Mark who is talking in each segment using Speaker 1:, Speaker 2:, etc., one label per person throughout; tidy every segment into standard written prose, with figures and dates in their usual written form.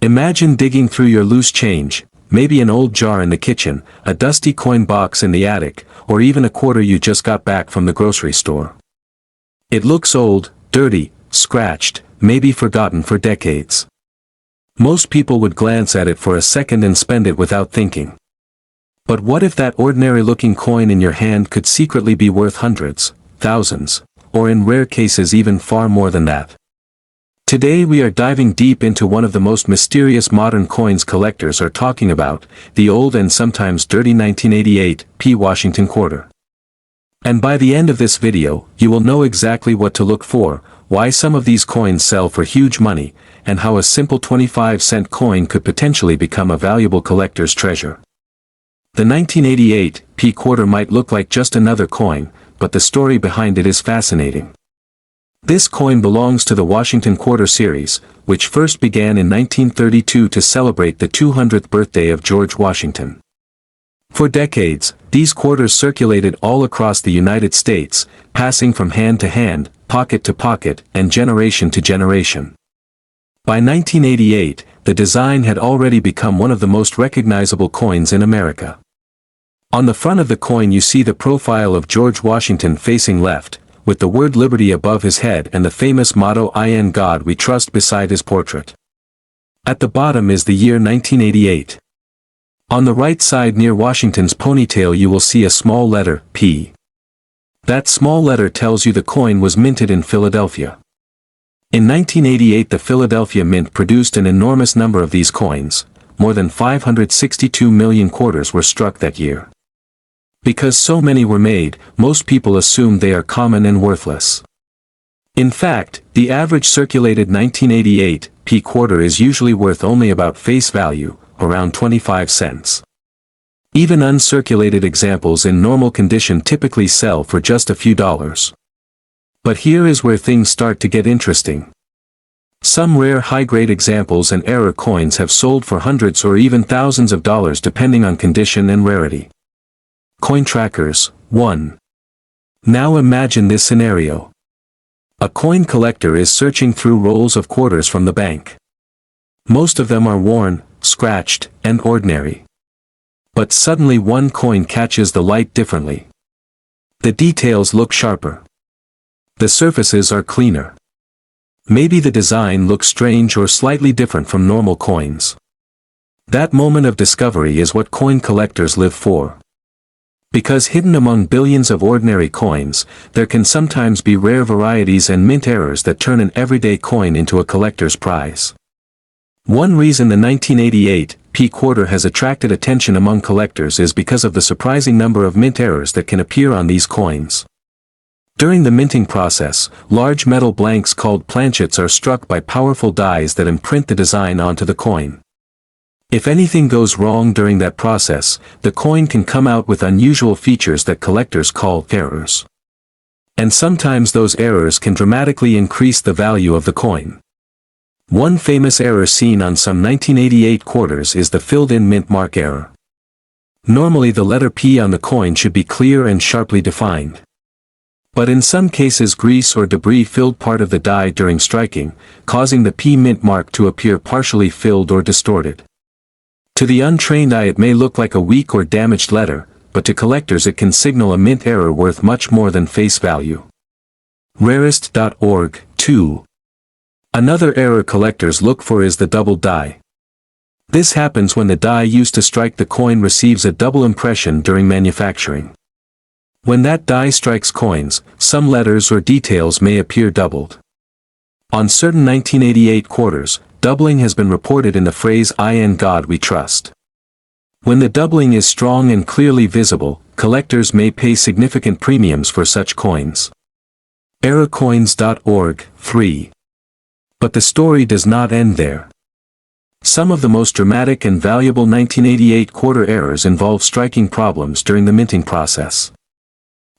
Speaker 1: Imagine digging through your loose change, maybe an old jar in the kitchen, a dusty coin box in the attic, or even a quarter you just got back from the grocery store. It looks old, dirty, scratched, maybe forgotten for decades. Most people would glance at it for a second and spend it without thinking. But what if that ordinary-looking coin in your hand could secretly be worth hundreds, thousands, or in rare cases even far more than that? Today we are diving deep into one of the most mysterious modern coins collectors are talking about, the old and sometimes dirty 1988 P. Washington quarter. And by the end of this video, you will know exactly what to look for, why some of these coins sell for huge money, and how a simple 25-cent coin could potentially become a valuable collector's treasure. The 1988 P quarter might look like just another coin, but the story behind it is fascinating. This coin belongs to the Washington Quarter series, which first began in 1932 to celebrate the 200th birthday of George Washington. For decades, these quarters circulated all across the United States, passing from hand to hand, pocket to pocket, and generation to generation. By 1988, the design had already become one of the most recognizable coins in America. On the front of the coin you see the profile of George Washington facing left, with the word Liberty above his head and the famous motto "In God We Trust" beside his portrait. At the bottom is the year 1988. On the right side near Washington's ponytail you will see a small letter, P. That small letter tells you the coin was minted in Philadelphia. In 1988 the Philadelphia Mint produced an enormous number of these coins, more than 562 million quarters were struck that year. Because so many were made, most people assume they are common and worthless. In fact, the average circulated 1988 P quarter is usually worth only about face value, around 25 cents. Even uncirculated examples in normal condition typically sell for just a few dollars. But here is where things start to get interesting. Some rare high-grade examples and error coins have sold for hundreds or even thousands of dollars depending on condition and rarity. Coin trackers, 1. Now imagine this scenario. A coin collector is searching through rolls of quarters from the bank. Most of them are worn, scratched, and ordinary. But suddenly one coin catches the light differently. The details look sharper. The surfaces are cleaner. Maybe the design looks strange or slightly different from normal coins. That moment of discovery is what coin collectors live for. Because hidden among billions of ordinary coins, there can sometimes be rare varieties and mint errors that turn an everyday coin into a collector's prize. One reason the 1988 P quarter has attracted attention among collectors is because of the surprising number of mint errors that can appear on these coins. During the minting process, large metal blanks called planchets are struck by powerful dies that imprint the design onto the coin. If anything goes wrong during that process, the coin can come out with unusual features that collectors call errors. And sometimes those errors can dramatically increase the value of the coin. One famous error seen on some 1988 quarters is the filled-in mint mark error. Normally the letter P on the coin should be clear and sharply defined. But in some cases grease or debris filled part of the die during striking, causing the P mint mark to appear partially filled or distorted. To the untrained eye it may look like a weak or damaged letter, but to collectors it can signal a mint error worth much more than face value. Rarist.org, 2. Another error collectors look for is the double die. This happens when the die used to strike the coin receives a double impression during manufacturing. When that die strikes coins, some letters or details may appear doubled. On certain 1988 quarters, doubling has been reported in the phrase "In God We Trust." When the doubling is strong and clearly visible, collectors may pay significant premiums for such coins. Errorcoins.org, 3. But the story does not end there. Some of the most dramatic and valuable 1988 quarter errors involve striking problems during the minting process.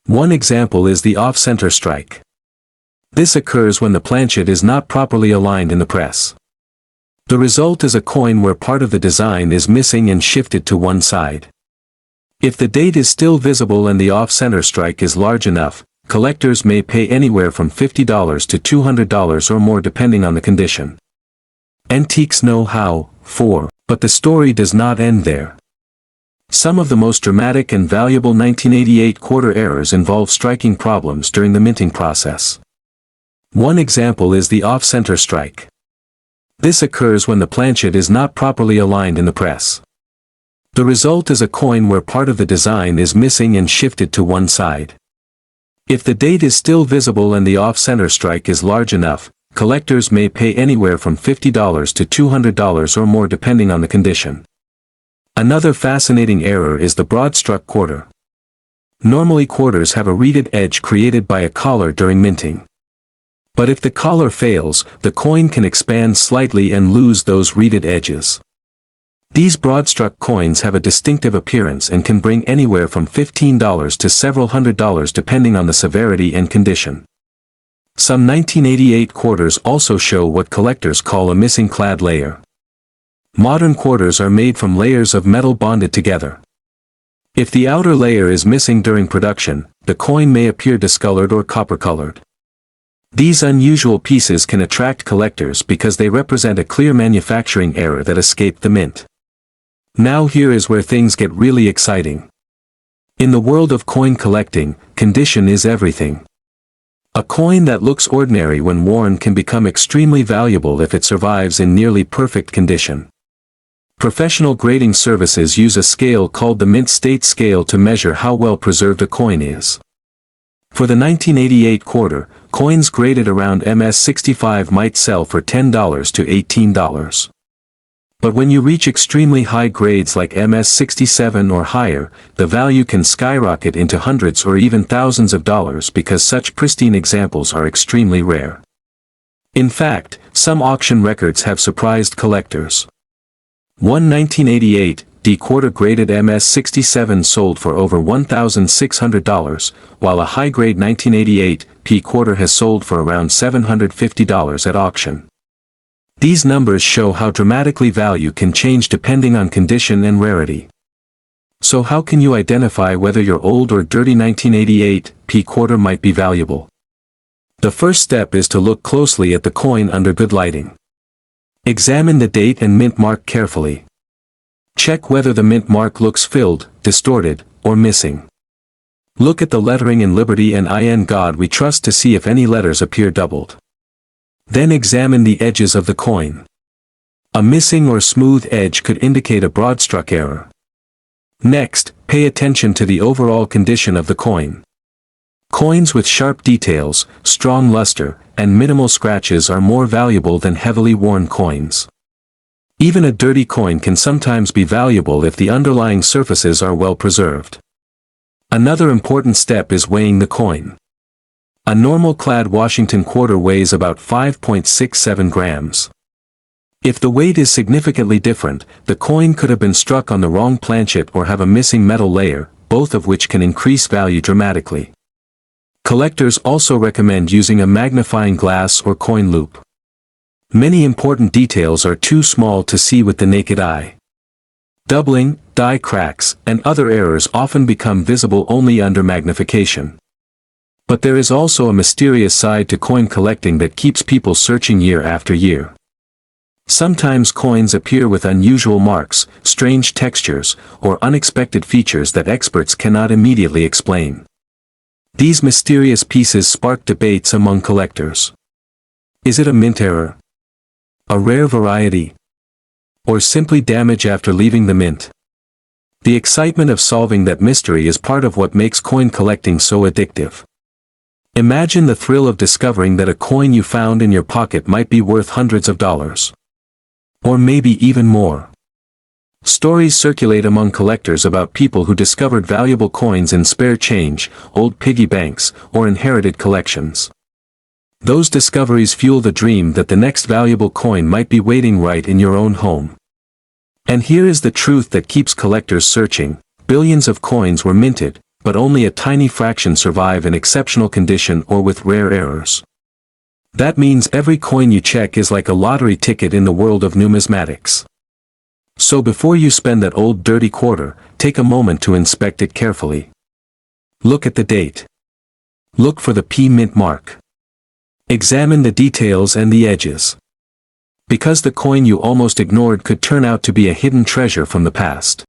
Speaker 1: One example is the off-center strike. This occurs when the planchet is not properly aligned in the press. The result is a coin where part of the design is missing and shifted to one side. If the date is still visible and the off-center strike is large enough, collectors may pay anywhere from $50 to $200 or more depending on the condition. Antiques know how, for, but the story does not end there. Some of the most dramatic and valuable 1988 quarter errors involve striking problems during the minting process. One example is the off-center strike. This occurs when the planchet is not properly aligned in the press. The result is a coin where part of the design is missing and shifted to one side. If the date is still visible and the off-center strike is large enough, collectors may pay anywhere from $50 to $200 or more depending on the condition. Another fascinating error is the broad-struck quarter. Normally quarters have a reeded edge created by a collar during minting. But if the collar fails, the coin can expand slightly and lose those reeded edges. These broad-struck coins have a distinctive appearance and can bring anywhere from $15 to several $100s depending on the severity and condition. Some 1988 quarters also show what collectors call a missing clad layer. Modern quarters are made from layers of metal bonded together. If the outer layer is missing during production, the coin may appear discolored or copper-colored. These unusual pieces can attract collectors because they represent a clear manufacturing error that escaped the mint. Now here is where things get really exciting. In the world of coin collecting, condition is everything. A coin that looks ordinary when worn can become extremely valuable if it survives in nearly perfect condition. Professional grading services use a scale called the mint state scale to measure how well preserved a coin is. For the 1988 quarter, coins graded around MS65 might sell for $10 to $18. But when you reach extremely high grades like MS67 or higher, the value can skyrocket into hundreds or even thousands of dollars because such pristine examples are extremely rare. In fact, some auction records have surprised collectors. One 1988 D quarter graded MS67 sold for over $1,600, while a high-grade 1988 P quarter has sold for around $750 at auction. These numbers show how dramatically value can change depending on condition and rarity. So how can you identify whether your old or dirty 1988 P quarter might be valuable? The first step is to look closely at the coin under good lighting. Examine the date and mint mark carefully. Check whether the mint mark looks filled, distorted, or missing. Look at the lettering in Liberty and In God We Trust to see if any letters appear doubled. Then examine the edges of the coin. A missing or smooth edge could indicate a broad-struck error. Next, pay attention to the overall condition of the coin. Coins with sharp details, strong luster, and minimal scratches are more valuable than heavily worn coins. Even a dirty coin can sometimes be valuable if the underlying surfaces are well preserved. Another important step is weighing the coin. A normal clad Washington quarter weighs about 5.67 grams. If the weight is significantly different, the coin could have been struck on the wrong planchet or have a missing metal layer, both of which can increase value dramatically. Collectors also recommend using a magnifying glass or coin loop. Many important details are too small to see with the naked eye. Doubling, die cracks, and other errors often become visible only under magnification. But there is also a mysterious side to coin collecting that keeps people searching year after year. Sometimes coins appear with unusual marks, strange textures, or unexpected features that experts cannot immediately explain. These mysterious pieces spark debates among collectors. Is it a mint error? A rare variety? Or simply damage after leaving the mint? The excitement of solving that mystery is part of what makes coin collecting so addictive. Imagine the thrill of discovering that a coin you found in your pocket might be worth hundreds of dollars. Or maybe even more. Stories circulate among collectors about people who discovered valuable coins in spare change, old piggy banks, or inherited collections. Those discoveries fuel the dream that the next valuable coin might be waiting right in your own home. And here is the truth that keeps collectors searching: billions of coins were minted, but only a tiny fraction survive in exceptional condition or with rare errors. That means every coin you check is like a lottery ticket in the world of numismatics. So before you spend that old dirty quarter, take a moment to inspect it carefully. Look at the date. Look for the P mint mark. Examine the details and the edges. Because the coin you almost ignored could turn out to be a hidden treasure from the past.